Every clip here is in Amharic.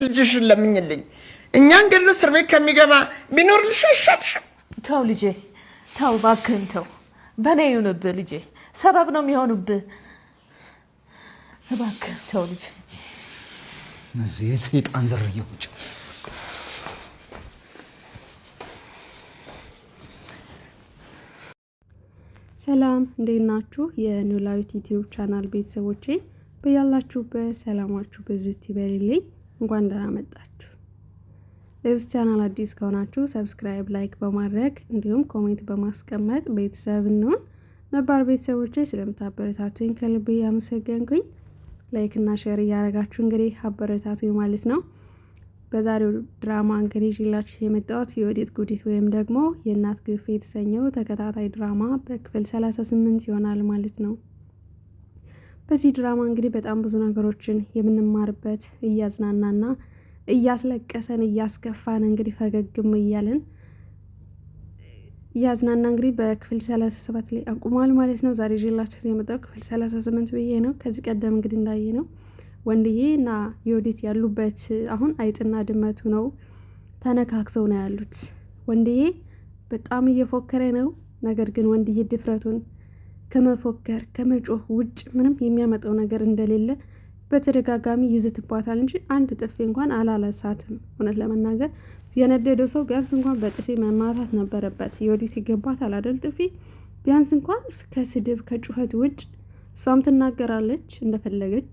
ልጅሽን ለምኝልኝ እኛን ገሎ እስር ቤት ከሚገባ ቢኖር ልሽሻልሽ። ተው ልጄ ተው፣ እባክህን ተው። በኔ ይሁንብህ ልጄ፣ ሰበብ ነው የሚሆንብህ። እባክህን ተው ልጄ። እዚህ ሰይጣን ዘርየውጭ ሰላም እንዴት ናችሁ? የኖላዊት ዩቲዩብ ቻናል ቤተሰቦቼ በያላችሁበት ሰላማችሁ በዝት ይበልልኝ። እንኳን ደህና መጣችሁ። ለዚህ ቻናል አዲስ ከሆናችሁ ሰብስክራይብ፣ ላይክ በማድረግ እንዲሁም ኮሜንት በማስቀመጥ ቤተሰብ እንሁን። ነባር ቤተሰቦቼ ስለምታበረታቱኝ ከልብ ያመሰገንኩኝ። ላይክ እና ሼር እያደረጋችሁ እንግዲህ አበረታቱኝ ማለት ነው። በዛሬው ድራማ እንግዲህ ይላችሁ የመጣሁት የወዲት ጉዲት ወይም ደግሞ የእናት ግፍ የተሰኘው ተከታታይ ድራማ በክፍል 38 ይሆናል ማለት ነው። በዚህ ድራማ እንግዲህ በጣም ብዙ ነገሮችን የምንማርበት እያዝናናና እያስለቀሰን እያስከፋን እንግዲህ ፈገግም እያለን እያዝናና እንግዲህ በክፍል 37 ላይ አቁሟል ማለት ነው። ዛሬ ይላችሁ የመጣው ክፍል 38 ብዬ ነው። ከዚህ ቀደም እንግዲህ እንዳየ ነው ወንድዬ እና የወዲት ያሉበት አሁን አይጥና ድመቱ ነው ተነካክሰው ነው ያሉት። ወንድዬ በጣም እየፎከረ ነው። ነገር ግን ወንድዬ ድፍረቱን ከመፎከር ከመጮህ ውጭ ምንም የሚያመጣው ነገር እንደሌለ በተደጋጋሚ ይዝትባታል እንጂ አንድ ጥፊ እንኳን አላለሳትም። እውነት ለመናገር የነደደው ሰው ቢያንስ እንኳን በጥፊ መማታት ነበረበት። የወዲት ይገባታል አይደል? ጥፊ ቢያንስ እንኳን ከስድብ ከጩኸት ውጭ እሷም ትናገራለች እንደፈለገች።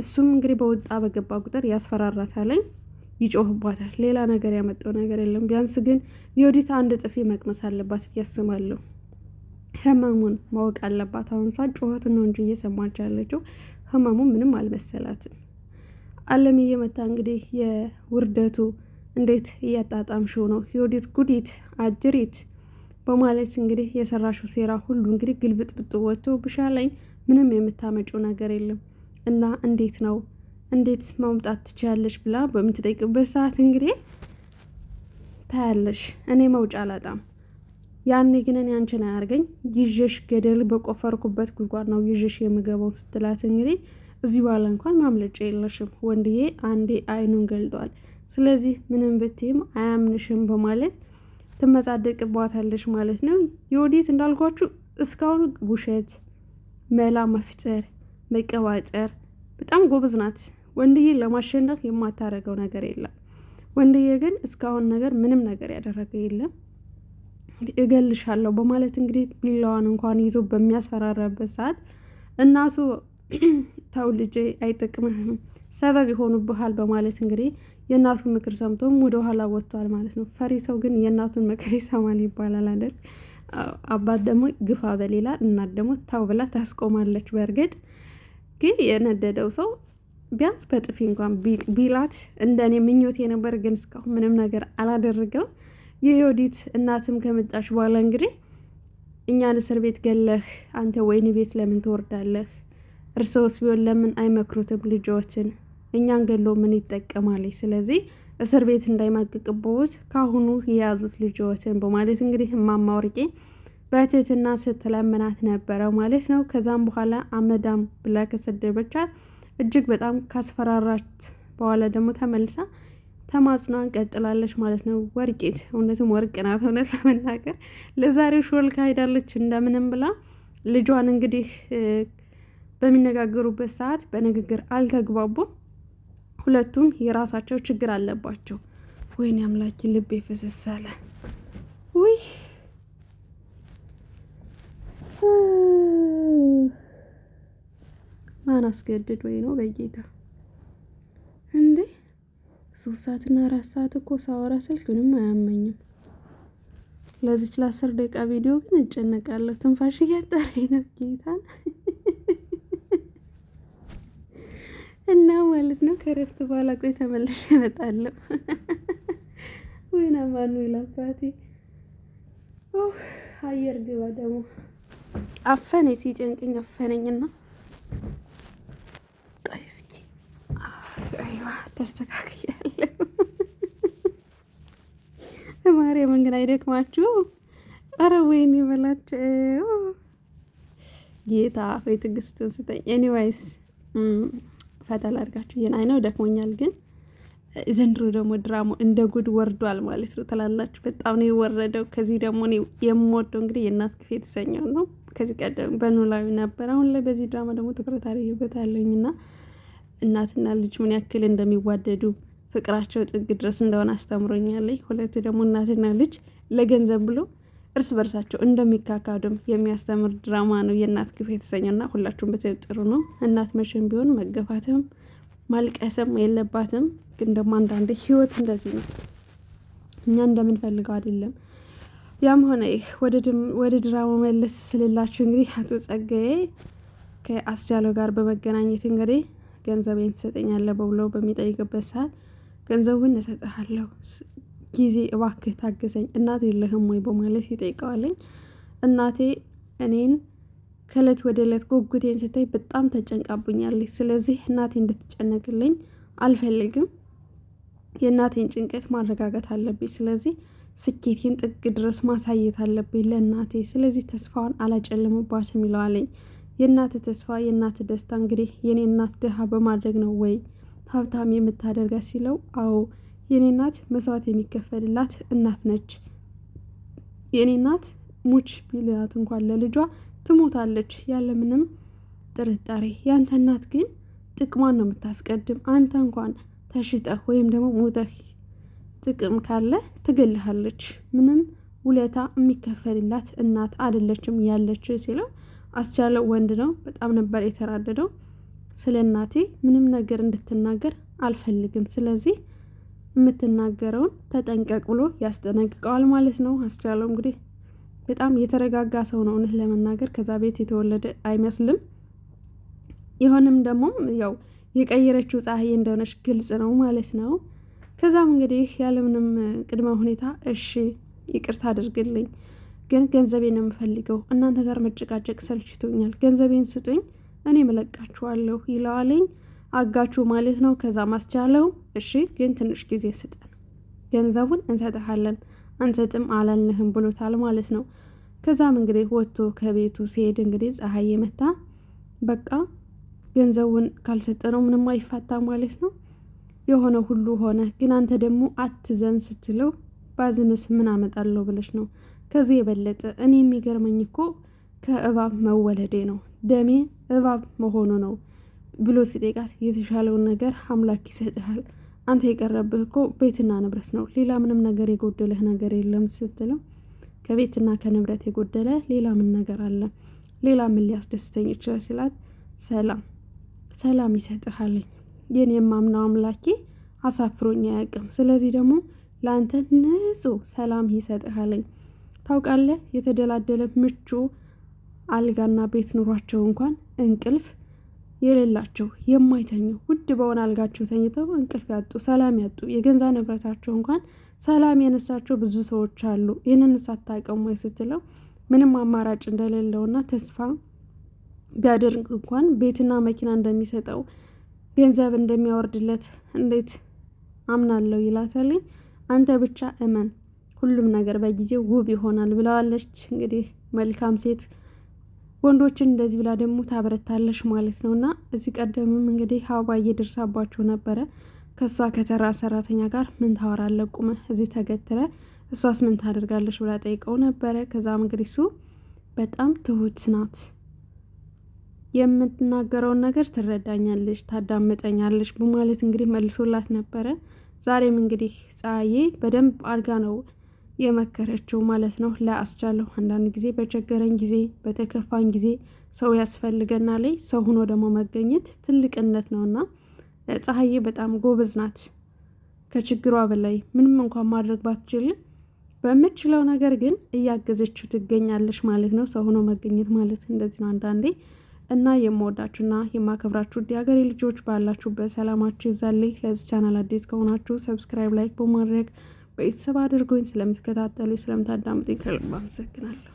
እሱም እንግዲህ በወጣ በገባ ቁጥር ያስፈራራታለኝ፣ ይጮህባታል። ሌላ ነገር ያመጣው ነገር የለም። ቢያንስ ግን የወዲት አንድ ጥፊ መቅመስ አለባት ብዬ አስባለሁ። ህመሙን ማወቅ አለባት። አሁን ሳ ጩኸት ነው እንጂ እየሰማች ያለችው ህመሙ ምንም አልመሰላትም። አለምዬ መታ እንግዲህ የውርደቱ እንዴት እያጣጣምሽው ነው የወዲት ጉዲት አጅሪት በማለት እንግዲህ የሰራሽው ሴራ ሁሉ እንግዲህ ግልብጥብጥ ወጥቶ ብሻለኝ ምንም የምታመጪው ነገር የለም እና እንዴት ነው እንዴት ማምጣት ትችያለሽ ብላ በምትጠይቅበት ሰዓት እንግዲህ ታያለሽ እኔ መውጫ አላጣም፣ ያኔ ግን እኔ አንቺን አያርገኝ ይዤሽ ገደል በቆፈርኩበት ጉድጓድ ነው ይዤሽ የምገባው ስትላት እንግዲህ እዚህ በኋላ እንኳን ማምለጫ የለሽም፣ ወንድዬ አንዴ አይኑን ገልጧል፣ ስለዚህ ምንም ብትይም አያምንሽም በማለት ትመጻደቅባታለሽ ማለት ነው። የወዲት እንዳልኳችሁ እስካሁን ውሸት መላ መፍጠር መቀባጠር በጣም ጎበዝ ናት። ወንድዬ ለማሸነፍ የማታረገው ነገር የለም። ወንድዬ ግን እስካሁን ነገር ምንም ነገር ያደረገ የለም። እገልሻለሁ በማለት እንግዲህ ቢላዋን እንኳን ይዞ በሚያስፈራራበት ሰዓት እናቱ ተው ልጄ አይጠቅምህም፣ ሰበብ ይሆኑብሃል በማለት እንግዲህ የእናቱን ምክር ሰምቶም ወደ ኋላ ወጥቷል ማለት ነው። ፈሪ ሰው ግን የእናቱን ምክር ይሰማል ይባላል አይደል? አባት ደግሞ ግፋ በሌላ እናት ደግሞ ተው ብላ ታስቆማለች። በእርግጥ ግን የነደደው ሰው ቢያንስ በጥፊ እንኳን ቢላት እንደኔ ምኞቴ ነበር። ግን እስካሁን ምንም ነገር አላደረገው። የዮዲት እናትም ከመጣች በኋላ እንግዲህ እኛን እስር ቤት ገለህ አንተ ወይን ቤት ለምን ትወርዳለህ? እርሶስ ቢሆን ለምን አይመክሩትም ልጆችን? እኛን ገሎ ምን ይጠቀማል? ስለዚህ እስር ቤት እንዳይማቅቅቦት ካሁኑ የያዙት ልጆችን በማለት እንግዲህ እማማ ወርቄ በትህትና ስትለምናት ነበረ ማለት ነው። ከዛም በኋላ አመዳም ብላ ከሰደበቻት እጅግ በጣም ካስፈራራች በኋላ ደግሞ ተመልሳ ተማጽኗን ቀጥላለች ማለት ነው። ወርቄት እውነትም ወርቅ ናት። እውነት ለመናገር ለዛሬው ሾልካ ሄዳለች እንደምንም ብላ ልጇን እንግዲህ በሚነጋገሩበት ሰዓት በንግግር አልተግባቡም። ሁለቱም የራሳቸው ችግር አለባቸው። ወይኔ አምላኪ ልቤ ፈሰሳለ። ውይ ማን አስገድድ ወይ ነው በጌታ እንዴ! 3 ሰዓትና 4 ሰዓት እኮ ሳወራ ስልክ ምንም አያመኝም። ለዚች ለ10 ደቂቃ ቪዲዮ ግን እጨነቃለሁ። ትንፋሽ እያጠረኝ ነው ጌታን እና ማለት ነው። ከረፍት በኋላ ቆይ ተመልሼ እመጣለሁ። ወይና ማኑ ይላፋቲ አየር ግባ ደግሞ አፈኔ ሲጨንቅኝ አፈነኝና ቆይ እስኪ አይዋ ተስተካክያለሁ። ማርያም ግን አይደክማችሁ? ኧረ ወይኔ በላቸው ጌታ ወይ ትዕግስቱን ስጠኝ። ኤኒዌይስ ፈተል አድርጋችሁ አይ ነው ደክሞኛል ግን ዘንድሮ ደግሞ ድራማው እንደ ጉድ ወርዷል ማለት ነው ትላላችሁ። በጣም ነው የወረደው። ከዚህ ደግሞ እኔ የምወደው እንግዲህ የእናት ክፍል የተሰኘው ነው። ከዚህ ቀደም በኖላዊ ነበር። አሁን ላይ በዚህ ድራማ ደግሞ ትኩረት አድርጌበታለሁኝና እናትና ልጅ ምን ያክል እንደሚዋደዱ ፍቅራቸው ጥግ ድረስ እንደሆነ አስተምሮኛለኝ። ሁለት ደግሞ እናትና ልጅ ለገንዘብ ብሎ እርስ በርሳቸው እንደሚካካዱም የሚያስተምር ድራማ ነው የእናት ክፍል የተሰኘውና ሁላችሁም በዚህ ጥሩ ነው። እናት መቼም ቢሆን መገፋትም ማልቀስም የለባትም። ግን ደግሞ አንዳንዴ ህይወት እንደዚህ ነው፣ እኛ እንደምንፈልገው አይደለም። ያም ሆነ ይህ ወደ ድራማ መለስ ስልላችሁ እንግዲህ አቶ ጸጋዬ ከአስቻለው ጋር በመገናኘት እንግዲህ ገንዘቤን ትሰጠኛለህ ብሎ በሚጠይቅበት ሰዓት ገንዘቡን እሰጥሃለሁ፣ ጊዜ እባክህ ታገሰኝ፣ እናት የለህም ወይ በማለት ይጠይቀዋለኝ። እናቴ እኔን ከእለት ወደ እለት ጉጉቴን ስታይ በጣም ተጨንቃብኛለች። ስለዚህ እናቴ እንድትጨነቅልኝ አልፈልግም። የእናቴን ጭንቀት ማረጋጋት አለብኝ። ስለዚህ ስኬቴን ጥግ ድረስ ማሳየት አለብኝ ለእናቴ። ስለዚህ ተስፋዋን አላጨልምባትም ይለዋለኝ። የእናት ተስፋ የእናት ደስታ እንግዲህ የኔ እናት ድሃ በማድረግ ነው ወይ ሀብታም የምታደርጋት ሲለው፣ አዎ የኔ እናት መስዋዕት የሚከፈልላት እናት ነች። የኔ እናት ሙች ቢላት እንኳን ለልጇ ትሞታለች ያለምንም ጥርጣሬ። ያንተ እናት ግን ጥቅሟን ነው የምታስቀድም። አንተ እንኳን ተሽጠህ ወይም ደግሞ ሞተህ ጥቅም ካለ ትገልሃለች። ምንም ውለታ የሚከፈልላት እናት አይደለችም ያለች ሲለው፣ አስቻለው ወንድ ነው። በጣም ነበር የተራደደው። ስለ እናቴ ምንም ነገር እንድትናገር አልፈልግም፣ ስለዚህ የምትናገረውን ተጠንቀቅ ብሎ ያስጠነቅቀዋል ማለት ነው። አስቻለው እንግዲህ በጣም የተረጋጋ ሰው ነው እውነት ለመናገር። ከዛ ቤት የተወለደ አይመስልም። ይሆንም ደግሞ ያው የቀየረችው ፀሐይ እንደሆነች ግልጽ ነው ማለት ነው። ከዛም እንግዲህ ያለምንም ቅድመ ሁኔታ እሺ ይቅርታ አድርግልኝ፣ ግን ገንዘቤን ነው የምፈልገው፣ እናንተ ጋር መጨቃጨቅ ሰልችቶኛል፣ ገንዘቤን ስጡኝ፣ እኔ መለቃችኋለሁ ይለዋለኝ። አጋችሁ ማለት ነው። ከዛም አስቻለው እሺ ግን ትንሽ ጊዜ ስጠን፣ ገንዘቡን እንሰጥሃለን፣ አንሰጥም አላልንህም ብሎታል ማለት ነው። ከዛም እንግዲህ ወጥቶ ከቤቱ ሲሄድ እንግዲህ ፀሐይ የመታ በቃ ገንዘቡን ካልሰጠነው ምንም አይፋታ ማለት ነው። የሆነ ሁሉ ሆነ። ግን አንተ ደግሞ አትዘን ስትለው ባዝንስ ምን አመጣለሁ ብለሽ ነው? ከዚህ የበለጠ እኔ የሚገርመኝ እኮ ከእባብ መወለዴ ነው፣ ደሜ እባብ መሆኑ ነው ብሎ ሲጠይቃት የተሻለውን ነገር አምላክ ይሰጥሃል፣ አንተ የቀረብህ እኮ ቤትና ንብረት ነው፣ ሌላ ምንም ነገር የጎደለህ ነገር የለም ስትለው ከቤትና ከንብረት የጎደለ ሌላ ምን ነገር አለ? ሌላ ምን ሊያስደስተኝ ይችላል ሲላት ሰላም ይሰጥሃለኝ፣ የኔ የማምነው አምላኬ አሳፍሮኝ አያውቅም። ስለዚህ ደግሞ ለአንተ ንጹህ ሰላም ይሰጥሃለኝ። ታውቃለህ የተደላደለ ምቹ አልጋና ቤት ኑሯቸው እንኳን እንቅልፍ የሌላቸው የማይተኙ ውድ በሆነ አልጋቸው ተኝተው እንቅልፍ ያጡ ሰላም ያጡ የገንዛ ንብረታቸው እንኳን ሰላም የነሳቸው ብዙ ሰዎች አሉ። ይህንን ሳታውቅም ወይ ስትለው ምንም አማራጭ እንደሌለውና ተስፋ ቢያደርግ እንኳን ቤትና መኪና እንደሚሰጠው ገንዘብ እንደሚያወርድለት እንዴት አምናለሁ ይላታልኝ። አንተ ብቻ እመን፣ ሁሉም ነገር በጊዜው ውብ ይሆናል ብለዋለች። እንግዲህ መልካም ሴት ወንዶችን እንደዚህ ብላ ደግሞ ታበረታለች ማለት ነውና እዚህ ቀደምም እንግዲህ ሀባ እየደርሳባቸው ነበረ። ከሷ ከተራ ሰራተኛ ጋር ምን ታወራለህ ቁመህ እዚህ ተገትረ፣ እሷስ ምን ታደርጋለች ብላ ጠይቀው ነበረ። ከዛም እንግዲህ እሱ በጣም ትሁት ናት፣ የምትናገረውን ነገር ትረዳኛለች፣ ታዳምጠኛለች በማለት እንግዲህ መልሶላት ነበረ። ዛሬም እንግዲህ ፀሐዬ በደንብ አድርጋ ነው የመከረችው ማለት ነው ለአስቻለው። አንዳንድ ጊዜ በቸገረኝ ጊዜ በተከፋኝ ጊዜ ሰው ያስፈልገናል፣ ሰው ሆኖ ደግሞ መገኘት ትልቅነት ነውና ፀሐዬ በጣም ጎበዝ ናት። ከችግሯ በላይ ምንም እንኳን ማድረግ ባትችል በምትችለው ነገር ግን እያገዘችው ትገኛለች ማለት ነው። ሰው ሆኖ መገኘት ማለት እንደዚህ ነው አንዳንዴ። እና የምወዳችሁና የማከብራችሁ የሀገሬ ልጆች ባላችሁበት ሰላማችሁ ይብዛልኝ። ለዚህ ቻናል አዲስ ከሆናችሁ ሰብስክራይብ፣ ላይክ በማድረግ ቤተሰብ አድርጎኝ ስለምትከታተሉ ስለምታዳምጡኝ ከልብ አመሰግናለሁ።